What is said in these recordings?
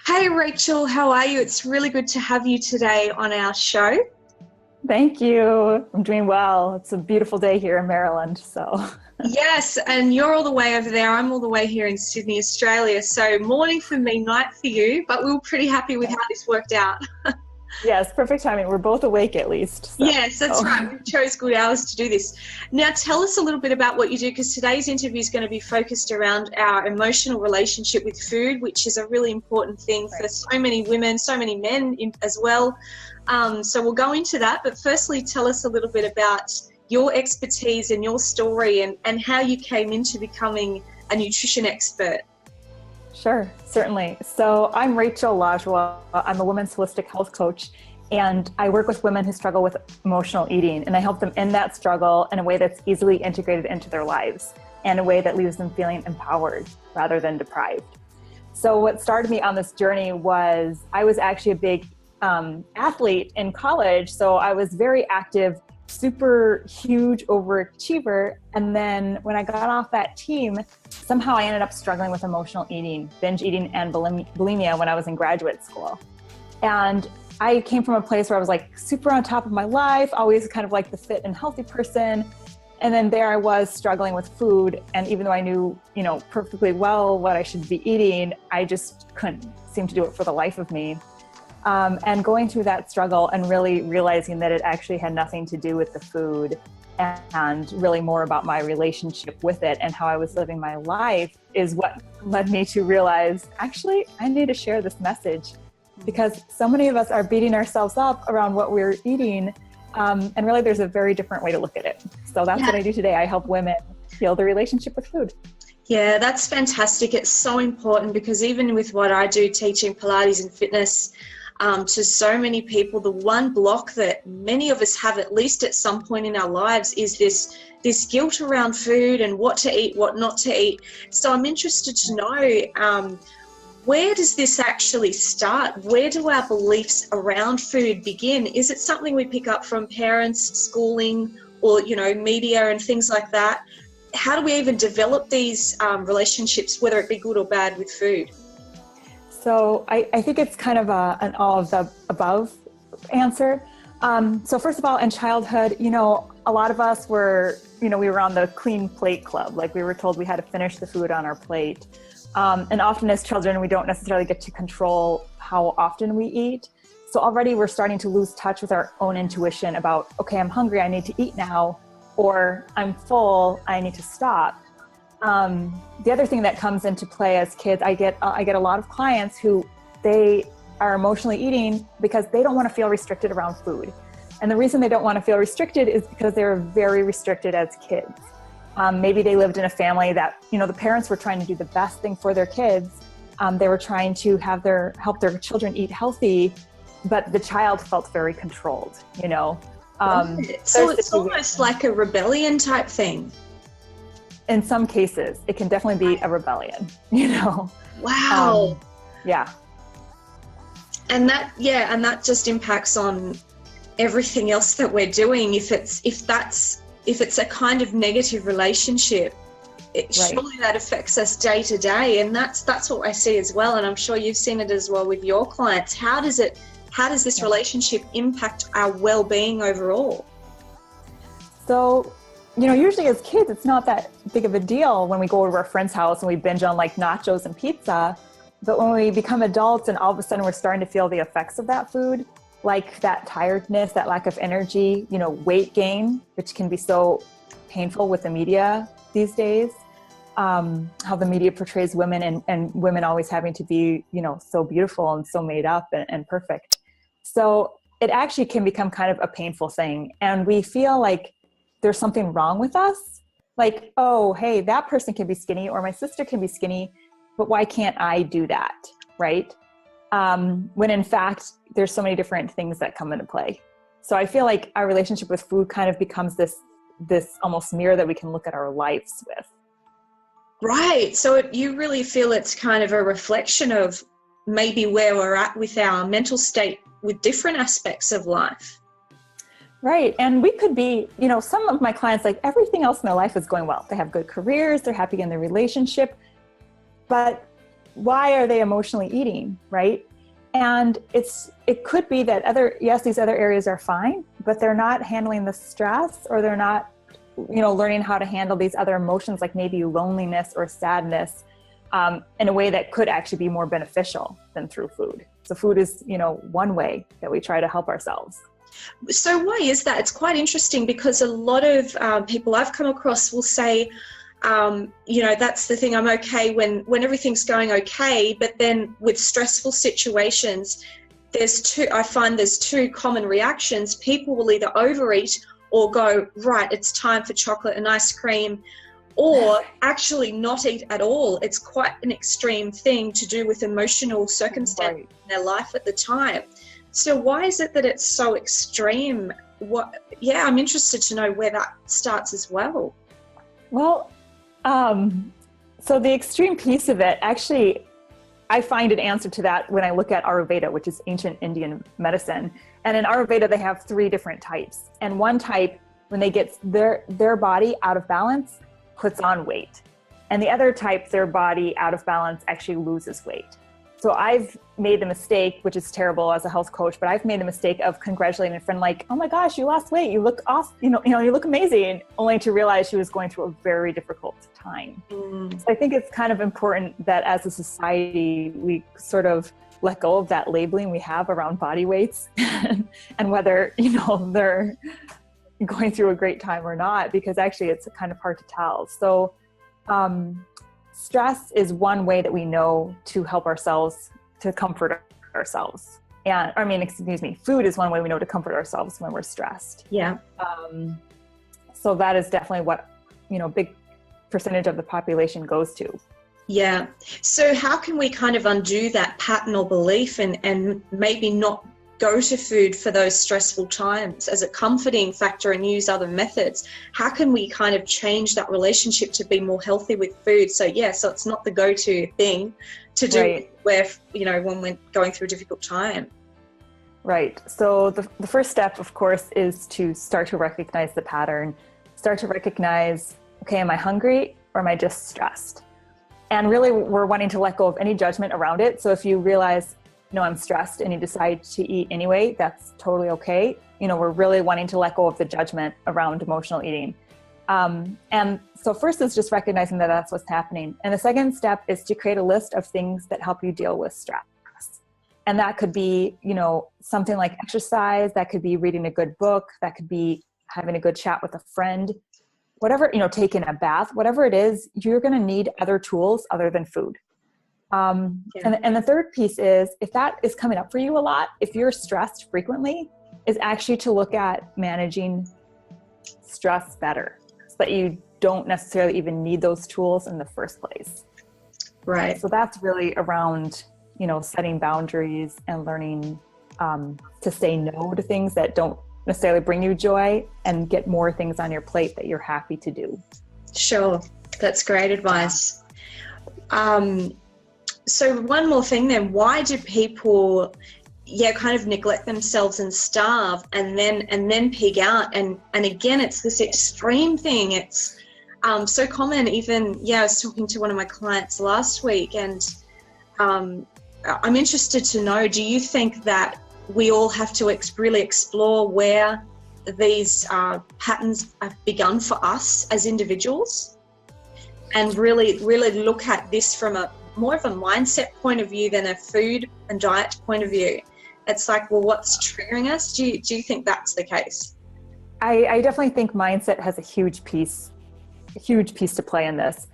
Hey Rachel, how are you? It's really good to have you today on our show. Thank you. I'm doing well. It's a beautiful day here in Maryland, so. Yes, and you're all the way over there. I'm all the way here in Sydney, Australia. So morning for me, night for you, but we were pretty happy with how this worked out. Yes, perfect timing. We're both awake at least. Yes, that's right. We chose good hours to do this. Now, tell us a little bit about what you do, because today's interview is going to be focused around our emotional relationship with food, which is a really important thing for so many women, so many men as well. So we'll go into that. But firstly, tell us a little bit about your expertise and your story and how you came into becoming a nutrition expert. Sure, certainly. So I'm Rachel Lajioe. I'm a women's holistic health coach, and I work with women who struggle with emotional eating, and I help them end that struggle in a way that's easily integrated into their lives and a way that leaves them feeling empowered rather than deprived. So what started me on this journey was I was actually a big athlete in college. So I was very active, super huge overachiever. And then when I got off that team, somehow I ended up struggling with emotional eating, binge eating, and bulimia when I was in graduate school. And I came from a place where I was like super on top of my life, always kind of like the fit and healthy person. And then there I was struggling with food. And even though I knew, perfectly well what I should be eating, I just couldn't seem to do it for the life of me. And going through that struggle and really realizing that it actually had nothing to do with the food and really more about my relationship with it and how I was living my life is what led me to realize, actually, I need to share this message because so many of us are beating ourselves up around what we're eating. And really there's a very different way to look at it. So that's what I do today. I help women heal their relationship with food. Yeah, that's fantastic. It's so important because even with what I do, teaching Pilates and fitness, to so many people, the one block that many of us have, at least at some point in our lives, is this guilt around food and what to eat, what not to eat. So I'm interested to know, where does this actually start? Where do our beliefs around food begin? Is it something we pick up from parents, schooling, or, media and things like that? How do we even develop these relationships, whether it be good or bad, with food? So I think it's kind of an all of the above answer. So first of all, in childhood, a lot of us were, we were on the clean plate club. Like we were told we had to finish the food on our plate. And often as children, we don't necessarily get to control how often we eat. So already we're starting to lose touch with our own intuition about, okay, I'm hungry, I need to eat now, or I'm full, I need to stop. The other thing that comes into play as kids, I get a lot of clients who they are emotionally eating because they don't want to feel restricted around food. And the reason they don't want to feel restricted is because they're very restricted as kids. Maybe they lived in a family that, the parents were trying to do the best thing for their kids. They were trying to help their children eat healthy, but the child felt very controlled, So it's almost like a rebellion type thing. In some cases, it can definitely be a rebellion, Wow. Yeah. And that just impacts on everything else that we're doing. If it's a kind of negative relationship, surely that affects us day to day. And that's what I see as well. And I'm sure you've seen it as well with your clients. How does this relationship impact our well-being overall? So, usually as kids, it's not that big of a deal when we go over to our friend's house and we binge on like nachos and pizza. But when we become adults and all of a sudden we're starting to feel the effects of that food, like that tiredness, that lack of energy, weight gain, which can be so painful with the media these days, how the media portrays women and women always having to be, so beautiful and so made up and perfect. So it actually can become kind of a painful thing. And we feel like there's something wrong with us. Like, oh, hey, that person can be skinny or my sister can be skinny, but why can't I do that, right? When in fact, there's so many different things that come into play. So I feel like our relationship with food kind of becomes this almost mirror that we can look at our lives with. Right. So you really feel it's kind of a reflection of maybe where we're at with our mental state with different aspects of life. Right. And we could be, some of my clients, like everything else in their life is going well. They have good careers, they're happy in their relationship, but why are they emotionally eating, right? And it could be that these other areas are fine, but they're not handling the stress, or they're not, learning how to handle these other emotions, like maybe loneliness or sadness, in a way that could actually be more beneficial than through food. So food is, one way that we try to help ourselves. So why is that? It's quite interesting, because a lot of people I've come across will say, that's the thing, I'm okay when everything's going okay, but then with stressful situations, I find there's two common reactions. People will either overeat or go, right, it's time for chocolate and ice cream, or actually not eat at all. It's quite an extreme thing to do with emotional circumstances in their life at the time. So why is it that it's so extreme? I'm interested to know where that starts as well. Well, so the extreme piece of it, actually, I find an answer to that when I look at Ayurveda, which is ancient Indian medicine. And in Ayurveda, they have 3 different types. And one type, when they get their body out of balance, puts on weight. And the other type, their body out of balance actually loses weight. So I've made the mistake, which is terrible as a health coach, but I've made the mistake of congratulating a friend like, oh my gosh, you lost weight. You look awesome. You look amazing, only to realize she was going through a very difficult time. So I think it's kind of important that as a society, we sort of let go of that labeling we have around body weights and whether, they're going through a great time or not, because actually it's kind of hard to tell. So, stress is one way that we know to help ourselves, to comfort ourselves. Food is one way we know to comfort ourselves when we're stressed. Yeah. So that is definitely what, big percentage of the population goes to. Yeah. So how can we kind of undo that pattern or belief and maybe not go to food for those stressful times as a comforting factor and use other methods? How can we kind of change that relationship to be more healthy with food? So it's not the go-to thing to do when we're going through a difficult time. Right. So the first step, of course, is to start to recognize the pattern, start to recognize, okay, am I hungry or am I just stressed? And really, we're wanting to let go of any judgment around it. So if you realize, I'm stressed, and you decide to eat anyway, that's totally okay. We're really wanting to let go of the judgment around emotional eating. And so first is just recognizing that that's what's happening. And the second step is to create a list of things that help you deal with stress. And that could be, something like exercise, that could be reading a good book, that could be having a good chat with a friend, whatever, taking a bath, whatever it is, you're going to need other tools other than food. And the third piece is, if that is coming up for you a lot, if you're stressed frequently, is actually to look at managing stress better, so that you don't necessarily even need those tools in the first place. Right. So that's really around, setting boundaries and learning to say no to things that don't necessarily bring you joy, and get more things on your plate that you're happy to do. Sure. That's great advice. So one more thing then, why do people kind of neglect themselves and starve and then pig out? And again, it's this extreme thing. It's so common. Even, I was talking to one of my clients last week, and I'm interested to know, do you think that we all have to really explore where these patterns have begun for us as individuals, and really look at this from more of a mindset point of view than a food and diet point of view? It's like, well, what's triggering us? Do you think that's the case? I definitely think mindset has a huge piece to play in this,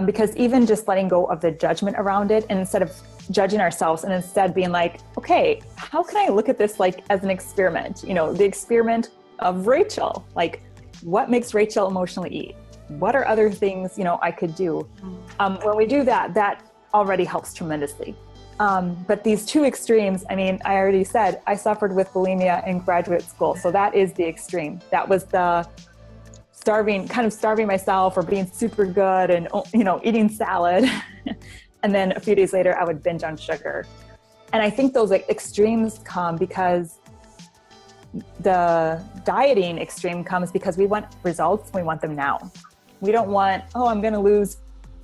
because even just letting go of the judgment around it, and instead of judging ourselves, and instead being like, okay, how can I look at this like as an experiment? The experiment of Rachel, like, what makes Rachel emotionally eat? What are other things, I could do? When we do that, that already helps tremendously. But these two extremes, I already said, I suffered with bulimia in graduate school. So that is the extreme. That was the starving myself, or being super good and, eating salad. And then a few days later, I would binge on sugar. And I think those extremes come because the dieting extreme comes because we want results. We want them now. We don't want, I'm going to lose,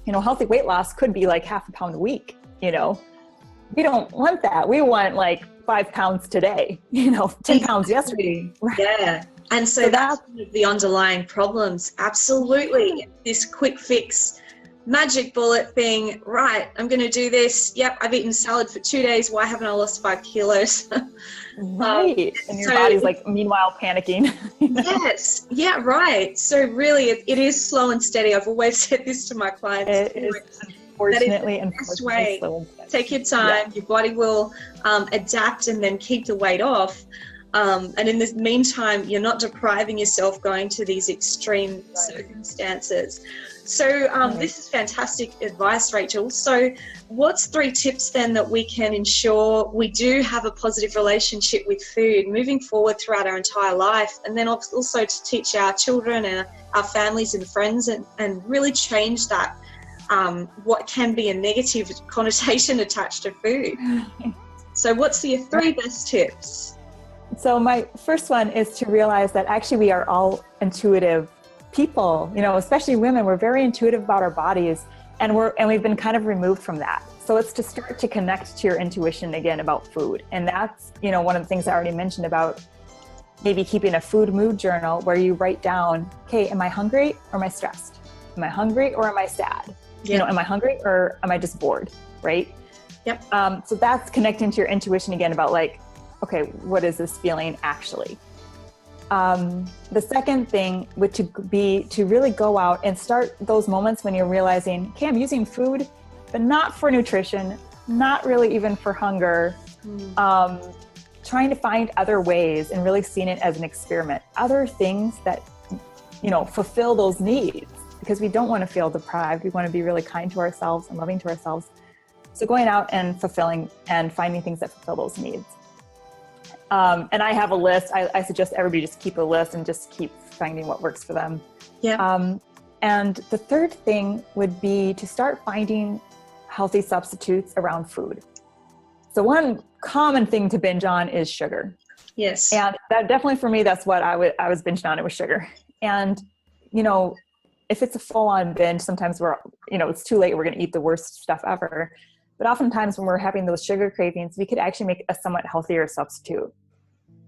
healthy weight loss could be like 0.5 pound a week. you know, we don't want that. We want like 5 pounds today, you know, 10 pounds yesterday. Yeah. And so that's one of the underlying problems. Absolutely. This quick fix, magic bullet thing, right, I'm going to do this. Yep, I've eaten salad for 2 days. Why haven't I lost 5 kilos? Right. And your body's like, meanwhile, panicking. Yes. Yeah, right. So really, it is slow and steady. I've always said this to my clients. It is, unfortunately, slow and steady. Take your time. Your body will adapt and then keep the weight off. And in the meantime, you're not depriving yourself going to these extreme circumstances. So this is fantastic advice, Rachel. So what's 3 tips then that we can ensure we do have a positive relationship with food moving forward throughout our entire life, and then also to teach our children and our families and friends and really change that what can be a negative connotation attached to food. So what's your 3 best tips? So my first one is to realize that actually we are all intuitive people, you know, especially women. We're very intuitive about our bodies, and we've been kind of removed from that. So it's to start to connect to your intuition again about food. And that's, you know, one of the things I already mentioned about maybe keeping a food mood journal where you write down, okay, am I hungry or am I stressed? Am I hungry or am I sad? You know, am I hungry or am I just bored? Right? Yep. So that's connecting to your intuition again about like, okay, what is this feeling actually? The second thing would be to really go out and start those moments when you're realizing, okay, I'm using food, but not for nutrition, not really even for hunger. Trying to find other ways and really seeing it as an experiment, other things that, you know, fulfill those needs, because we don't want to feel deprived. We want to be really kind to ourselves and loving to ourselves. So going out and fulfilling and finding things that fulfill those needs. And I have a list. I suggest everybody just keep a list and just keep finding what works for them. Yeah. And the third thing would be to start finding healthy substitutes around food. So one common thing to binge on is sugar. Yes. And that definitely for me, that's what I was binging on. It was sugar. And, you know, if it's a full-on binge, sometimes it's too late. We're going to eat the worst stuff ever. But oftentimes when we're having those sugar cravings, we could actually make a somewhat healthier substitute.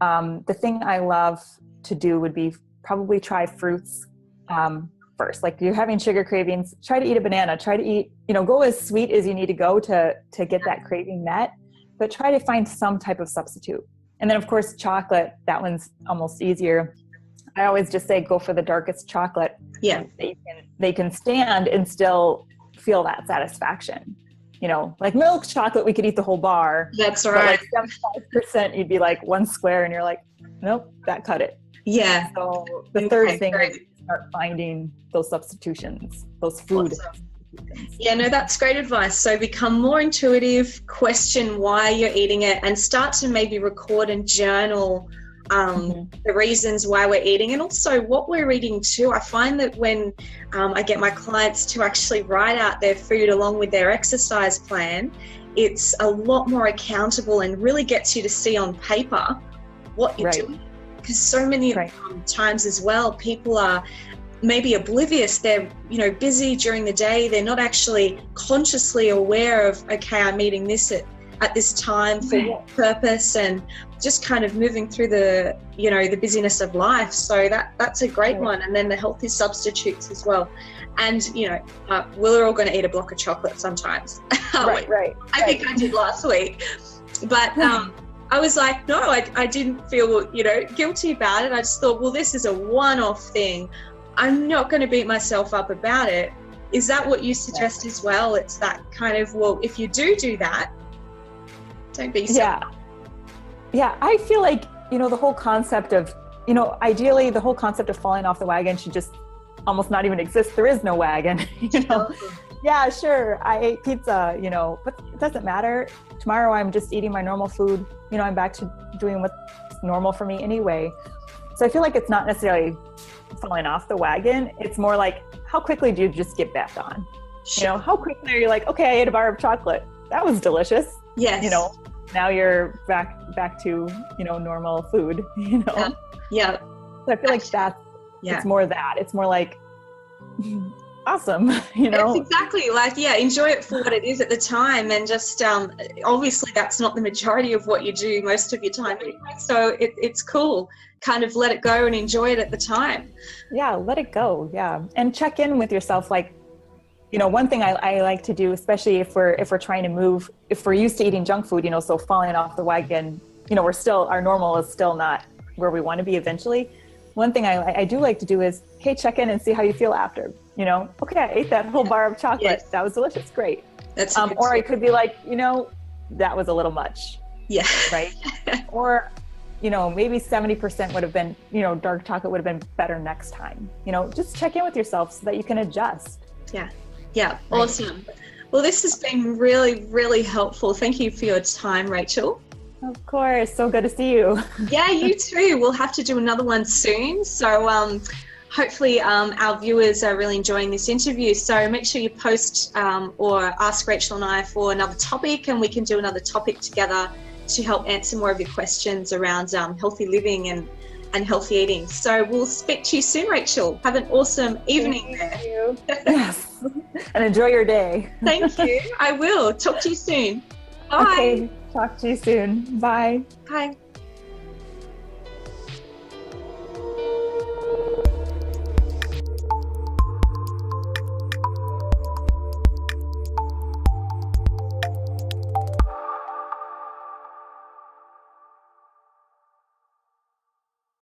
The thing I love to do would be probably try fruits first. Like you're having sugar cravings, try to eat a banana, try to eat, you know, go as sweet as you need to go to get that craving met, but try to find some type of substitute. And then of course, chocolate, that one's almost easier. I always just say, go for the darkest chocolate. Yeah. They can stand and still feel that satisfaction. You know, like milk chocolate, we could eat the whole bar. That's right. But like 75%, you'd be like one square and you're like, nope, that cut it. Yeah. So the third thing is start finding those substitutions, those food substitutions. Yeah, no, that's great advice. So become more intuitive, question why you're eating it, and start to maybe record and journal the reasons why we're eating, and also what we're eating too. I find that when I get my clients to actually write out their food along with their exercise plan, it's a lot more accountable and really gets you to see on paper what you're doing. Because so many times as well, people are maybe oblivious. They're, you know, busy during the day. They're not actually consciously aware of, okay, I'm eating this at this time for what purpose, and just kind of moving through the, you know, the busyness of life. So that's a great one. And then the healthy substitutes as well. And, you know, we're all going to eat a block of chocolate sometimes. I think I did last week. But I was like, no, I didn't feel, you know, guilty about it. I just thought, well, this is a one-off thing. I'm not going to beat myself up about it. Is that what you suggest as well? It's that kind of, well, if you do that, don't be so. Yeah, I feel like, you know, the whole concept of, you know, ideally the whole concept of falling off the wagon should just almost not even exist. There is no wagon, you know. Yeah, sure, I ate pizza, you know, but it doesn't matter. Tomorrow I'm just eating my normal food. You know, I'm back to doing what's normal for me anyway. So I feel like it's not necessarily falling off the wagon. It's more like, how quickly do you just get back on? You know, how quickly are you like, okay, I ate a bar of chocolate. That was delicious. Yes. You know, now you're back to, you know, normal food, you know? Yeah. So I feel like that's, it's more that. It's more like, awesome, you know? It's exactly like, yeah, enjoy it for what it is at the time, and just obviously that's not the majority of what you do most of your time anyway, so it's cool. Kind of let it go and enjoy it at the time. Yeah, let it go. Yeah. And check in with yourself. Like, you know, one thing I like to do, especially if we're trying to move, if we're used to eating junk food, you know, so falling off the wagon, you know, our normal is still not where we want to be eventually. One thing I do like to do is, hey, check in and see how you feel after, you know, okay, I ate that whole bar of chocolate. Yes. That was delicious. Great. That's or I could be like, you know, that was a little much. Yeah. Right. Or, you know, maybe 70% would have been, you know, dark chocolate would have been better next time. You know, just check in with yourself so that you can adjust. Yeah. Yeah. Right. Awesome. Well, this has been really, really helpful. Thank you for your time, Rachel. Of course. So good to see you. Yeah, you too. We'll have to do another one soon. So hopefully our viewers are really enjoying this interview. So make sure you post or ask Rachel and I for another topic, and we can do another topic together to help answer more of your questions around healthy living and healthy eating. So we'll speak to you soon, Rachel. Have an awesome evening there. Thank you. Yes. And enjoy your day. Thank you. I will. Talk to you soon. Bye. Okay. Talk to you soon. Bye. Bye.